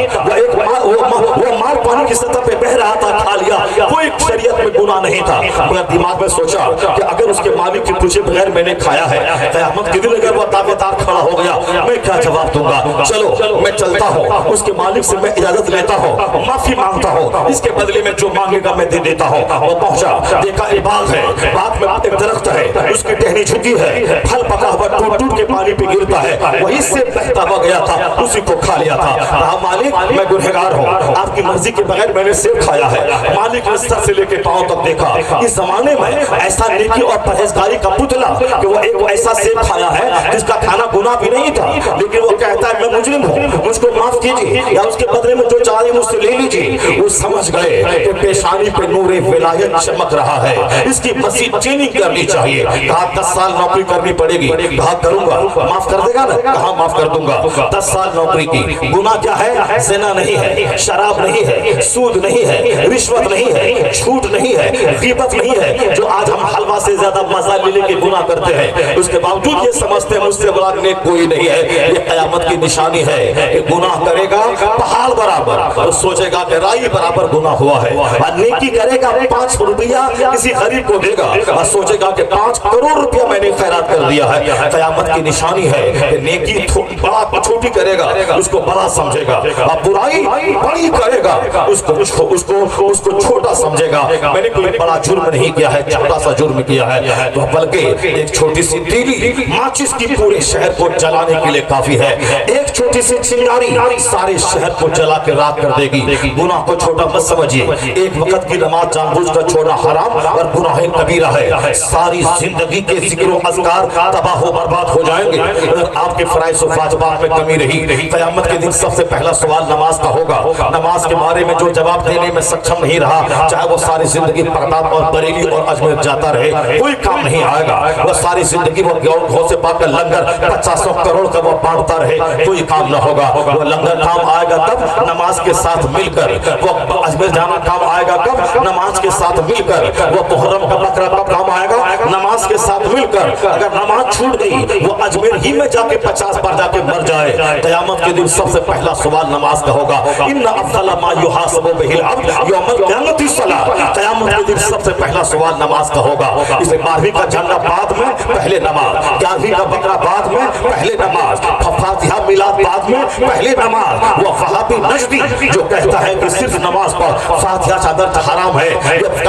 وہ مال پانی کی سطح پہ بہ رہا تھا, کھا لیا, کوئی شریعت میں گناہ نہیں تھا. میں دماغ میں سوچا کہ اگر اس کے مالک کی پوچھے بغیر میں نے کھایا ہے, قیامت کے دن اگر وہ تابعدار کھڑا ہو گیا میں کیا جواب دوں گا؟ چلو میں چلتا ہوں, اس کے مالک سے میں اجازت لیتا ہوں, معافی مانگتا ہوں, اس کے بدلے میں جو مانگے گا میں دے دیتا ہوں. وہ پہنچا, دیکھا ایک باغ ہے, باغ میں ایک درخت ہے, اس کی ٹہنی جھکی ہے, پھل پکا ہوا ٹوٹ ٹوٹ کے پانی پہ گرتا ہے, وہی سے بہتا ہوا گیا تھا, اسی کو کھا لیا تھا. کہا مالک میں گنہگار ہوں, آپ کی مرضی کے بغیر میں نے سیب کھایا ہے. مالک نے سر سے لے کے پاؤں تک دیکھا, اس زمانے میں ایسا نیکی اور پرہیزگاری کا پتلا کہ وہ ایک ایسا سیب کھایا ہے جس کا کھانا گناہ بھی نہیں تھا, لیکن وہ کہتا ہے میں مجرم ہوں, مجھ کو معاف کیجیے یا اس کے بدلے میں جو چاہیے مجھ سے لے لیجیے. وہ سمجھ گئے کہ پیشانی پہ نور ولایت چمک رہا ہے, اس کی مزید ٹریننگ کرنی چاہیے. کہا 10 سال نوکری کرنی پڑے گی. کہا کروں گا, معاف کر دے گا نا؟ کہا معاف کر دوں گا. 10 سال نوکری کی. گناہ کیا ہے؟ زنا نہیں ہے, شراب نہیں ہے, سود نہیں ہے, رشوت نہیں ہے, جھوٹ نہیں ہے, غیبت نہیں ہے, جو آج ہم حلوہ سے زیادہ مزہ لے لے کے گناہ کرتے ہیں. اس کے باوجود یہ سمجھتے ہیں مجھ سے بڑا نیک کوئی نہیں ہے. یہ قیامت کی نشانی ہے کہ گناہ کرے گا پہاڑ برابر اور سوچے گا کہ رائی برابر گناہ ہوا ہے, اور نیکی کرے گا 5 روپیہ کسی غریب کو دے گا اور سوچے گا کہ 5 کروڑ روپیہ میں نے خیرات کر دیا ہے. قیامت کی نشانی ہے کہ نیکی بڑا چھوٹی کرے گا اس کو بڑا سمجھے گا, اور برائی بڑی کرے گا اس کو چھوٹا سمجھے گا. میں نے کوئی بڑا جرم نہیں کیا ہے, چھوٹا سا جرم کیا ہے, تو بلکہ ایک چھوٹی سی تیلی ماچس کی پورے شہر کو جلانے کے لیے کافی ہے. ایک چھوٹی سی چنگاری سارے شہر کو جلا کے راکھ کر دے گی. گناہ کو چھوٹا مت سمجھیے, ایک وقت کی نماز جان بوجھ کر چھوڑنا حرام اور گناہ کبیرہ ہے. ساری زندگی کے ذکر و اذکار تباہ و برباد ہو جائیں گے اگر آپ کے فرائض و واجبات میں کمی رہی. قیامت کے دن سب سے پہلا سوال نماز کا ہوگا. نماز کے بارے میں جو جواب دینے میں سکچم نہیں رہا, چاہے وہ ساری زندگی بغداد اور بریلی اور اجمیر جاتا رہے, کوئی کام نہیں آئے گا. وہ ساری زندگی وہ گھو سے پا کر لنگر 500 کروڑ کا وہ بانٹتا رہے, کوئی کام نہ ہوگا. وہ لنگر کام آئے گا تب نماز کے ساتھ مل کر, وہ اجمیر جانا کام آئے گا کب؟ نماز کے ساتھ مل کر. وہ محرم کا بکرا کب کام آئے گا؟ نماز کے ساتھ مل کر. اگر نماز چھوٹ گئی وہ اجمیر ہی میں جا کے 50 بار جا کے مر جائے. قیامت کے دن سب سے پہلا سوال نماز کا ہوگا. ان افضل ما یحاسب به العبد یوم القیامت الصلاۃ. قیامت کے دن سب سے پہلا سوال نماز کا ہوگا. اس لیے 12ویں کا جھنڈا بعد میں, پہلے نماز. 11ویں کا بکرا بعد میں, پہلے نماز. فاتحہ میلاد بعد میں, پہلے نماز. وہ وہابی نجدی جو کہتا ہے کہ صرف نماز پر فاتحہ چادر حرام ہے,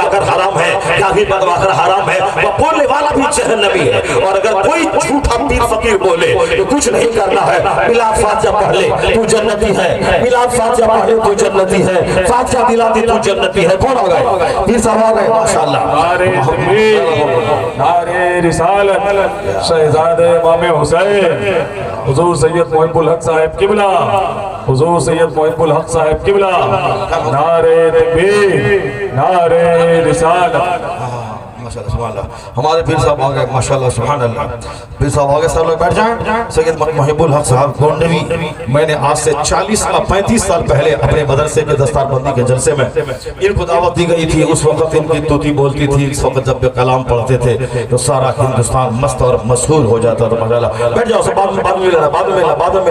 اگر حرام ہے 11ویں بکرا حرام ہے, وہ بولنے والا بھی جہنمی ہے. اور اگر کوئی جھوٹا پیر فقیر بولے تو کچھ نہیں کرنا ہے, بلا فاتحہ پڑھ لے تو جنتی ہے, بلا فاتحہ پڑھ لے تو جنتی ہے, فاتحہ دلا دی تو جنتی ہے. کون آ گئے؟ پیر صاحب آ گئے ماشاءاللہ. نعرہ تکبیر, نعرہ رسالت, شہزادہ امام حسین حضور سید محب الحق صاحب قبلہ, حضور سید محب الحق صاحب قبلہ. نعرہ تکبیر, نعرہ رسالت. ماشاءاللہ سبحان اللہ. ہمارے پیر صاحب آگئے ماشاءاللہ سبحان اللہ. پیر صاحب آگئے, سب لوگ بیٹھ جائیں. سید محب الحق صاحب گونڈوی, میں نے آج سے 35 سال پہلے اپنے مدرسے کے دستار بندی کے جلسے میں ان کو دعوت دی گئی تھی. اس وقت ان کی توتی بولتی تھی. اس وقت جب کلام پڑھتے تھے تو سارا ہندوستان مست اور مسحور ہو جاتا تھا. ماشاءاللہ بیٹھ جاؤ, بعد میں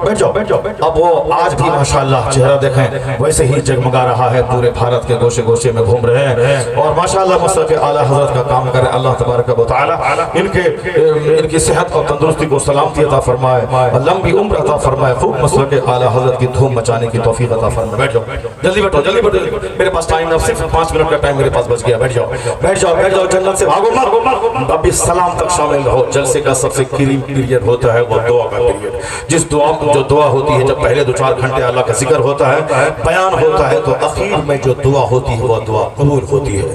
بیٹھ جاؤ. اب وہ آج بھی ماشاءاللہ چہرہ دیکھیں ویسے ہی جگمگا رہا ہے, پورے بھارت کے گوشے گوشے میں گھوم رہے ہیں اور ماشاءاللہ مسلک اعلیٰ حضرت کا کام کرے. اللہ تبارک و تعالی ان کی صحت اور تندرستی کو سلامتی عطا فرمائے, لمبی عمر عطا فرمائے, خوب مسلک اعلیٰ حضرت کی دھوم مچانے کی توفیق عطا فرمائے. بیٹھ جاؤ, جلدی بیٹھو, میرے پاس ٹائم ہے, صرف 5 منٹ کا ٹائم میرے پاس بچ گیا. بیٹھ جاؤ, جنت سے بھاگو مت. ابھی سلام تک شامل ہو. جلسے کا سب سے کریم پیریڈ ہوتا ہے وہ دعا کا پیریڈ. جو دعا ہوتی ہے, جب پہلے 2-4 گھنٹے اللہ کا ذکر ہوتا ہے, بیان ہوتا ہے, تو اخیر میں جو دعا ہوتی ہے وہ دعا قبول ہوتی ہے.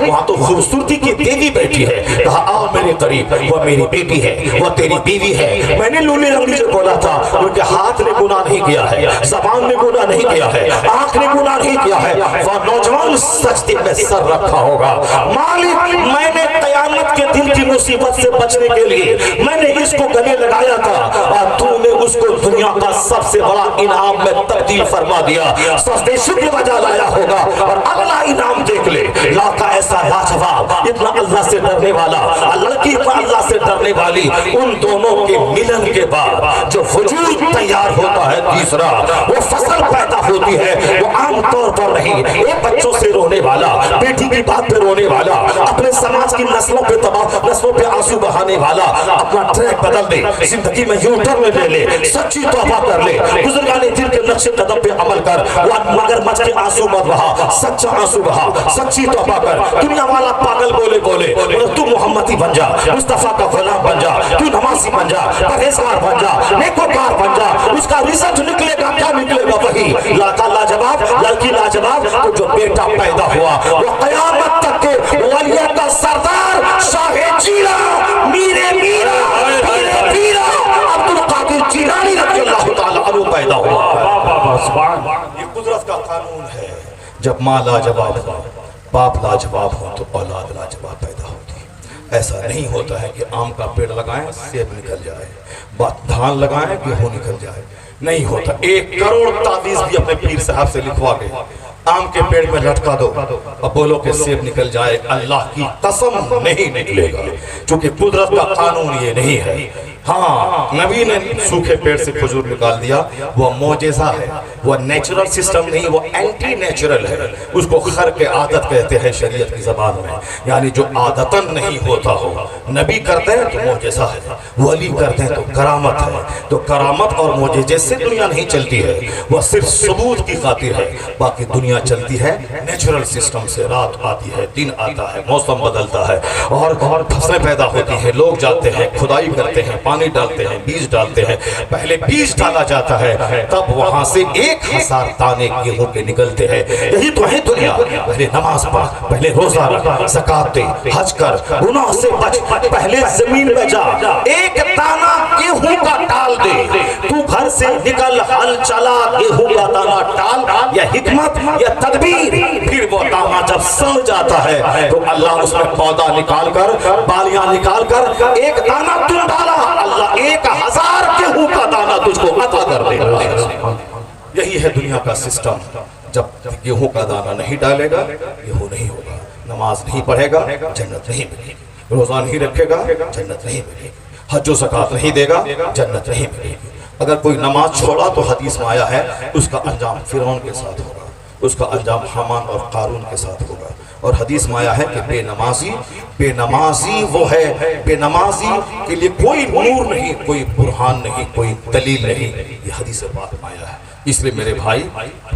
وہاں تو خوبصورتی کی دیوی بیٹھی ہے، کہا آؤ میرے قریب، وہ میری بیٹی ہے، وہ تیری بیوی ہے۔ میں نے لولی لنگڑی سے بولا تھا ان کے ہاتھ نے گناہ نہیں کیا ہے، زبان نے گناہ نہیں کیا ہے، آنکھ نے گناہ نہیں کیا ہے، وہ نوجوان سجدے میں سر رکھا ہوگا۔ مالک میں نے قیامت کے دن کی مصیبت سے بچنے کے لیے میں نے اس کو گلے لگایا تھا اور تو نے اس کو دنیا کا سب سے بڑا انعام میں تبدیل فرما دیا، سجدے شکر بجا لایا ہوگا۔ اور اگلا انعام دیکھ لے، لاکا ایسا لاجواب، اتنا اللہ سے ڈرنے والا، لڑکی کو اللہ سے ڈرنے والی، ان دونوں کے ملن کے بعد جو وجود تیار ہوتا ہے، تیسرا وہ فصل پیدا ہوتی ہے، وہ عام طور پر نہیں، ایک بچوں سے رونے والا، بیٹی کی بات پہ رونے والا، اپنے سماج کی نسلوں پہ تباہ، نسلوں پہ آنسو بہانے والا، اپنا ٹریک بدل دے، زندگی میں یوں ٹرن لے لے، سچی توبہ کر لے، بزرگان دین کے نقش قدم پہ عمل کر، مگر مچ کے آنسو مت بہا، سچا آنسو بہا، سچی توبہ کر۔ دنیا والا پاگل بولے بولے مگر تو محمدی بن جا، مصطفیٰ کا غلام بن جا، تو نمازی بن جا، پرہیزگار بن جا، نیکوکار بن جا، اس کا رزلٹ نکلے گا، کیا نکلے گا؟ وہی لاکا لاجواب، لڑکی لاجواب، تو جو بیٹا پیدا ہوا وہ قیامت تک کے ولیوں کا سردار شاہ جیلا، میرے میرا، میرے پیرا عبد القادر جیلانی رضی اللہ تعالیٰ عنہ پیدا ہوا۔ یہ قدرت کا قانون ہے، جب ماں لاجواب ہو، باپ لاجواب ہو تو اولاد لاجواب پیدا ہوتی ہے۔ ایسا نہیں ہوتا ہے کہ آم کا پیڑ لگائیں سیب نکل جائے، دھان لگائیں گیہوں نکل جائے، نہیں ہوتا۔ 1 کروڑ تعویذ بھی اپنے پیر صاحب سے لکھوا کے آم کے پیڑ میں لٹکا دو اور بولو کہ سیب نکل جائے، اللہ کی قسم نہیں نکلے گا، چونکہ قدرت کا قانون یہ نہیں ہے۔ ہاں نبی نے سوکھے پیڑ سے کھجور نکال دیا، وہ معجزہ ہے، وہ نیچرل سسٹم نہیں، وہ اینٹی نیچرل ہے، اس کو خرق عادت کہتے ہیں شریعت کی زبان میں، یعنی جو عادتاً نہیں ہوتا ہو۔ نبی کرتے ہیں تو معجزہ ہے، ولی کرتے ہیں تو کرامت ہے، تو کرامت اور معجزے سے دنیا نہیں چلتی ہے، وہ صرف ثبوت کی خاطر ہے، باقی دنیا چلتی ہے نیچرل سسٹم سے۔ رات آتی ہے، دن آتا ہے، موسم بدلتا ہے اور فصلیں پیدا ہوتی ہیں، لوگ جاتے ہیں، کھدائی کرتے ہیں، پانی ڈالتے ہیں، بیج ڈالتے ہیں، پہلے بیج ڈالا جاتا ہے، تب وہاں سے 1000 دانے گیہوں کے نکلتے ہیں۔ یہی تو ہے دنیا، پہلے نماز پڑھ، پہلے روزہ رکھ، زکات دے، حج کر، گناہ سے بچ، پہلے زمین میں جا، ایک دانہ گیہوں کا ڈال دے، تو گھر سے نکل، ہل چلا، گیہوں کا دانہ ڈال، یا حکمت یا تدبیر، پھر وہ دانہ جب سڑ جاتا ہے تو اللہ اس میں پودا نکال کر، بالیاں نکال کر، ایک دانہ تم ڈالا، اللہ 1000 گیہوں کا دانہ تجھ کو عطا کر دے گا۔ یہی ہے دنیا کا سسٹم، جب گیہوں کا دانہ نہیں ڈالے گا گیہوں نہیں ہوگا، نماز نہیں پڑھے گا جنت نہیں ملے گی، روزہ نہیں رکھے گا جنت نہیں ملے گی، حج و زکات نہیں دے گا جنت نہیں ملے گی۔ اگر کوئی نماز چھوڑا تو حدیث میں آیا ہے اس کا انجام فرعون کے ساتھ ہوگا، اس کا انجام حامان اور قارون کے ساتھ ہوگا، اور حدیث میں آیا ہے کہ بے نمازی وہ ہے، بے نمازی کے لیے کوئی نور نہیں، کوئی برہان نہیں، کوئی دلیل نہیں، یہ حدیث پاک میں آیا ہے۔ اس لیے میرے بھائی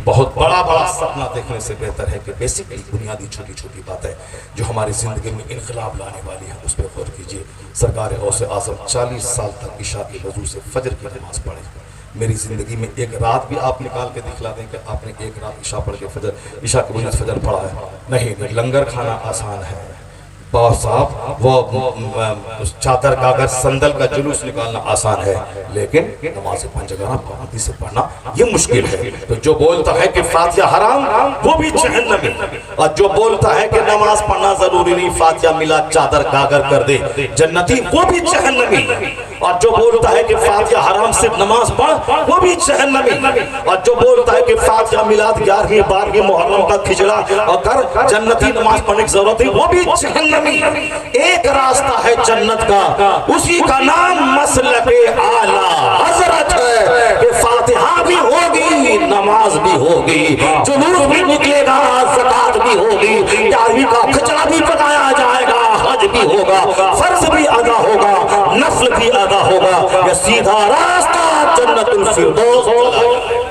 بہت بڑا سپنا دیکھنے سے بہتر ہے کہ بیسکلی بنیادی چھوٹی چھوٹی باتیں جو ہماری زندگی میں انقلاب لانے والی ہیں اس پہ غور کیجئے۔ سرکار غوث اعظم 40 سال تک عشاء کے وضو سے فجر کی نماز پڑھے، میری زندگی میں ایک رات بھی آپ نکال کے دکھلا دیں کہ آپ نے ایک رات عشاء پڑھ کے عشاء کے وجہ سے فجر پڑھا ہے؟ نہیں، لنگر کھانا آسان ہے، باس صاحب وہ چادر کاغذ سندل کا جلوس نکالنا آسان ہے، لیکن نماز پنج گانا پابندی سے پڑھنا یہ مشکل ہے۔ تو جو بولتا ہے کہ فاتحہ حرام وہ بھی جہنمی، اور جو بولتا ہے کہ نماز پڑھنا ضروری نہیں، فاتحہ ملا چادر کاغذ کر دے جنتی، وہ بھی جہنمی، اور جو بولتا ہے کہ فاتحہ حرام صرف نماز پڑھ وہ بھی جہنمی، اور جو بولتا ہے کہ فاتحہ میلاد 11ویں 12ویں محرم کا کھچڑا اور کر جنتی، نماز پڑھنے کی ضرورت ہے، وہ بھی جہنمی۔ ایک راستہ ہے جنت کا، اسی کا نام مسلک اعلیٰ حضرت ہے کہ فاتحہ بھی ہوگی، نماز بھی ہوگی، جلوس بھی نکلے گا، زکات بھی ہوگی، 11ویں کا کھچڑا بھی پکایا جائے گا، حج بھی ہوگا، فرض بھی ادا ہوگا، نفل بھی ادا ہوگا، یہ سیدھا راستہ جنت الفردوس ہوگا۔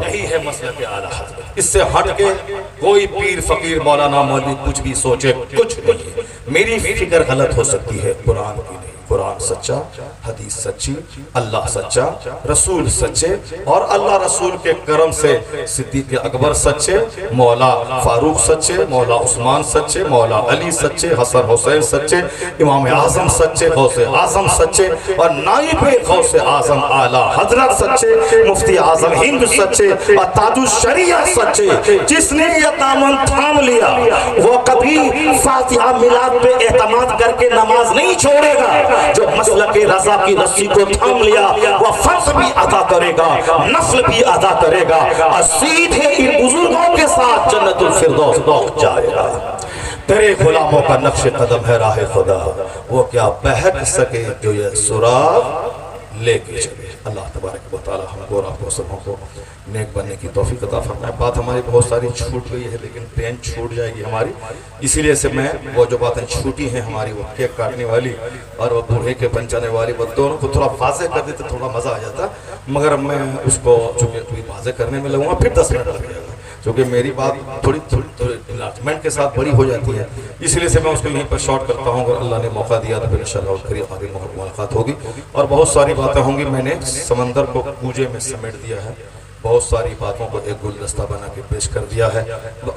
یہی ہے مسلک اعلیٰ حضرت، اس سے ہٹ کے کوئی پیر فقیر مولانا مولوی کچھ بھی سوچے کچھ نہیں ہے۔ میری فکر غلط ہو سکتی ہے، قرآن کی نہیں، قرآن قرآن سچا، حدیث سچی، اللہ سچا، رسول سچے، اور اللہ رسول کے کرم سے صدیق اکبر سچے، مولا فاروق سچے، مولا عثمان سچے، مولا علی سچے، حسن حسین سچے، امام اعظم سچے، غوث اعظم سچے، اور نائب غوث اعظم اعلیٰ حضرت سچے، مفتی اعظم ہند سچے، اور تاج الشریعہ سچے۔ جس نے یہ دامن تھام لیا وہ کبھی فاتحہ میلاد پہ اعتماد کر کے نماز نہیں چھوڑے گا۔ جو مسلک رضا کی رسی کو تھام لیا وہ فرض بھی ادا کرے گا، نفل بھی ادا کرے گا، اور سیدھے ان بزرگوں کے ساتھ جنت الفردوس پہنچ جائے گا۔ تیرے غلاموں کا نقش قدم ہے راہ خدا، وہ کیا بہک سکے جو یہ سراغ لے کے چلے۔ اللہ تبارک و تعالی ہم کو اور آپ کو سبوں کو نیک بننے کی توفیق عطا فرمائے۔ بات ہماری بہت ساری چھوٹ گئی ہے، لیکن ٹرین چھوٹ جائے گی ہماری، اسی لیے سے میں وہ جو باتیں چھوٹی ہیں ہماری، وہ کیک کاٹنے والی اور وہ بوڑھے کے پنچانے والی، وہ دونوں کو تھوڑا واضح کر دیتے تھوڑا مزہ آ جاتا، مگر میں اس کو چونکہ واضح کرنے میں لگوں گا پھر 10 منٹ لگ جائے گا، کیونکہ میری بات تھوڑی انلارجمنٹ کے ساتھ بڑی ہو جاتی ہے، اس لیے سے میں اس کو یہیں پر شارٹ کرتا ہوں۔ اگر اللہ نے موقع دیا تو پھر انشاءاللہ قریب آگے ملاقات ہوگی، اور بہت ساری باتیں ہوں گی۔ میں نے سمندر کو کوجے میں سمیٹ دیا ہے، بہت ساری باتوں کو ایک گلدستہ بنا کے پیش کر دیا ہے۔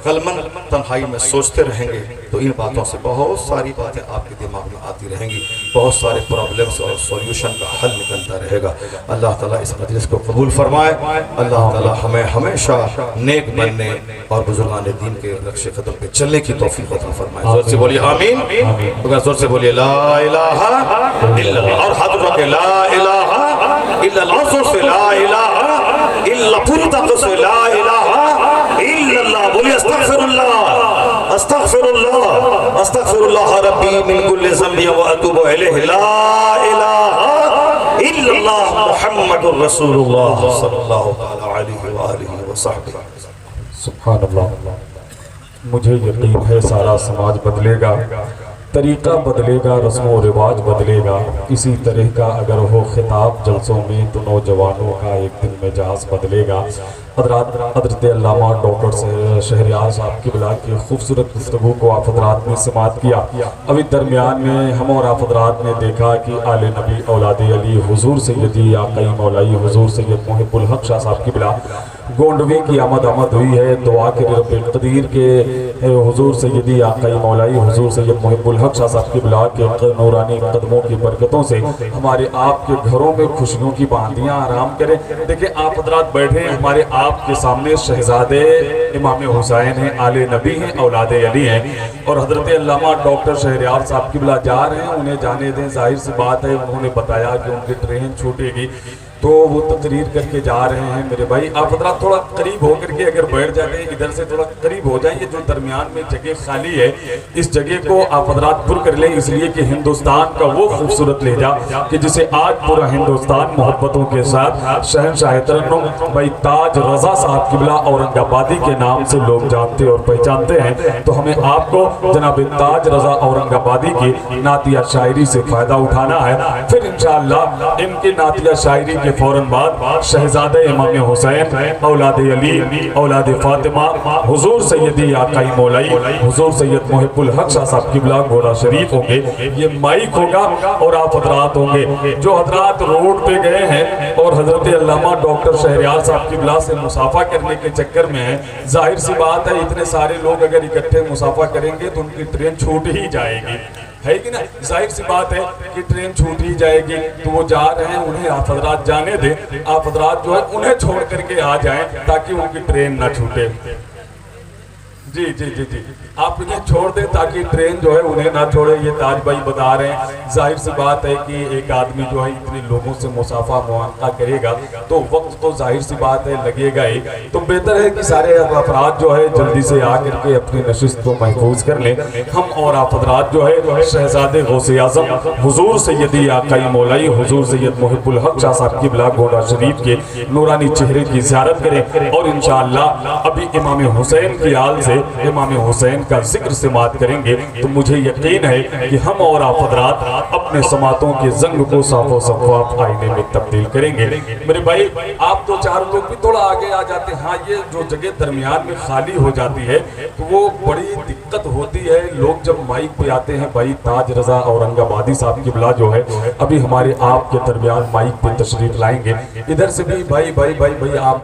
قلماً تنہائی میں سوچتے رہیں گے تو ان باتوں سے بہت ساری باتیں آپ کے دماغ میں آتی رہیں گی، بہت سارے پرابلمز اور سولیوشن کا حل نکلتا رہے گا۔ اللہ تعالیٰ اس مجلس کو قبول فرمائے، اللہ تعالیٰ ہمیں ہمیشہ نیک بننے اور بزرگان دین کے نقش قدم پہ چلنے کی توفیق عطا فرمائے۔ زور سے بولیے آمین، اگر زور سے بولیے لا الہ الا اللہ، اور ہاتھ اٹھا کے لا الہ الا اللہ، زور سے لا الہ الا پوری طاقت سے لا الہ الا اللہ بولیے۔ استغفر اللہ استغفر اللہ استغفر اللہ ربی من کل ذنب واتوب الیہ، لا الہ الا اللہ محمد رسول اللہ صلی اللہ تعالی علیہ وآلہ وصحبہ۔ سبحان اللہ، مجھے یقین ہے سارا سماج بدلے گا، طریقہ بدلے گا، رسم و رواج بدلے گا۔ اسی طرح کا اگر ہو خطاب جلسوں میں تو نوجوانوں کا ایک دن مزاج بدلے گا۔ حضرت علامہ ڈاکٹر شہریار صاحب کی بلا کی خوبصورت گفتگو کو آپ حضرات نے سماعت کیا۔ ابھی درمیان میں ہم اور آپ حضرات نے دیکھا کہ آل نبی اولاد علی حضور سیدی آقائی مولائی حضور سید محب الحق شاہ صاحب کی بلا گونڈوی کی آمد ہوئی ہے۔ دعا کے رب قدیر کے حضور سیدی آقائی مولائی حضور سید محب الحق شاہ صاحب کی بلا کے نورانی قدموں کی برکتوں سے ہمارے آپ کے گھروں میں خوشیوں کی باندیاں آرام کریں۔ دیکھیں آپ حضرات بیٹھے ہیں، ہمارے آپ کے سامنے شہزادے امام حسین ہیں، آل نبی ہیں، اولاد علی ہیں، اور حضرت علامہ ڈاکٹر شہریار صاحب کی بلا جا رہے ہیں، انہیں جانے دیں۔ ظاہر سی بات ہے انہوں نے بتایا کہ ان کی ٹرین چھوٹے گی تو وہ تقریر کر کے جا رہے ہیں۔ میرے بھائی آپ حضرات تھوڑا قریب ہو کر کے اگر بیٹھ جاتے ہیں، ادھر سے تھوڑا قریب ہو جائیں، یہ جو درمیان میں جگہ خالی ہے اس جگہ کو آپ حضرات پر کر لیں، اس لیے کہ ہندوستان کا وہ خوبصورت لہجہ کہ جسے آج پورا ہندوستان محبتوں کے ساتھ شہنشاہ ترنم بھائی تاج رضا صاحب قبلہ اورنگ آبادی کے نام سے لوگ جانتے اور پہچانتے ہیں، تو ہمیں آپ کو جناب تاج رضا اورنگ آبادی کی نعتیہ شاعری سے فائدہ اٹھانا ہے۔ پھر انشاءاللہ ان کی نعتیہ شاعری کے فوراً بعد شہزادہ امام حسین اولاد علی اولاد فاطمہ حضور سیدی آقائی مولائی حضور سید محب الحق شاہ صاحب قبلہ گھوڑا شریف ہوں گے، یہ مائک ہوگا اور آپ حضرات ہوں گے جو حضرات روڈ پہ گئے ہیں اور حضرت علامہ ڈاکٹر شہریار صاحب قبلہ سے مصافحہ کرنے کے چکر میں ہیں۔ ظاہر سی بات ہے اتنے سارے لوگ اگر اکٹھے مصافحہ کریں گے تو ان کی ٹرین چھوٹ ہی جائے گی، ہے کہ نا؟ ظاہر سی بات ہے کہ ٹرین چھوٹ ہی جائے گی، تو وہ جا رہے ہیں، انہیں آپ حضرات جانے دیں، آپ حضرات جو ہے انہیں چھوڑ کر کے آ جائیں تاکہ ان کی ٹرین نہ چھوٹے۔ جی جی جی جی آپ انہیں چھوڑ دیں تاکہ ٹرین جو ہے انہیں نہ چھوڑے۔ یہ تاج بھائی بتا رہے ہیں ظاہر سی بات ہے کہ ایک آدمی جو ہے اتنے لوگوں سے مصافحہ معانقہ کرے گا تو وقت تو ظاہر سی بات ہے لگے گا ہی، تو بہتر ہے کہ سارے افراد جو ہے جلدی سے آ کر کے اپنی نشست کو محفوظ کر لیں۔ ہم اور آپ حضرات جو ہے شہزادے غوث اعظم حضور سیدی آقائی مولائی حضور سید محب الحق شاہ صاحب کی بلا گھوڑا شریف کے نورانی چہرے کی زیارت کریں، اور انشاءاللہ ابھی امام حسین کی آل سے امام حسین کا ذکر سماعت کریں گے تو مجھے یقین ہے کہ ہم اور آپ حضرات اپنے سماعتوں کے زنگ کو صاف و شفاف آئینے میں تبدیل کریں گے۔ میرے بھائی آپ دو چار لوگ بھی تھوڑا آگے آ جاتے ہیں۔ ہاں یہ جو جگہ درمیان میں خالی ہو جاتی ہے تو وہ بڑی دقت ہوتی ہے، لوگ جب مائک پہ آتے ہیں۔ بھائی تاج رضا اورنگ آبادی صاحب قبلہ جو ہے ابھی ہمارے آپ کے درمیان مائک پہ تشریف لائیں گے۔ ادھر سے بھی بھائی آپ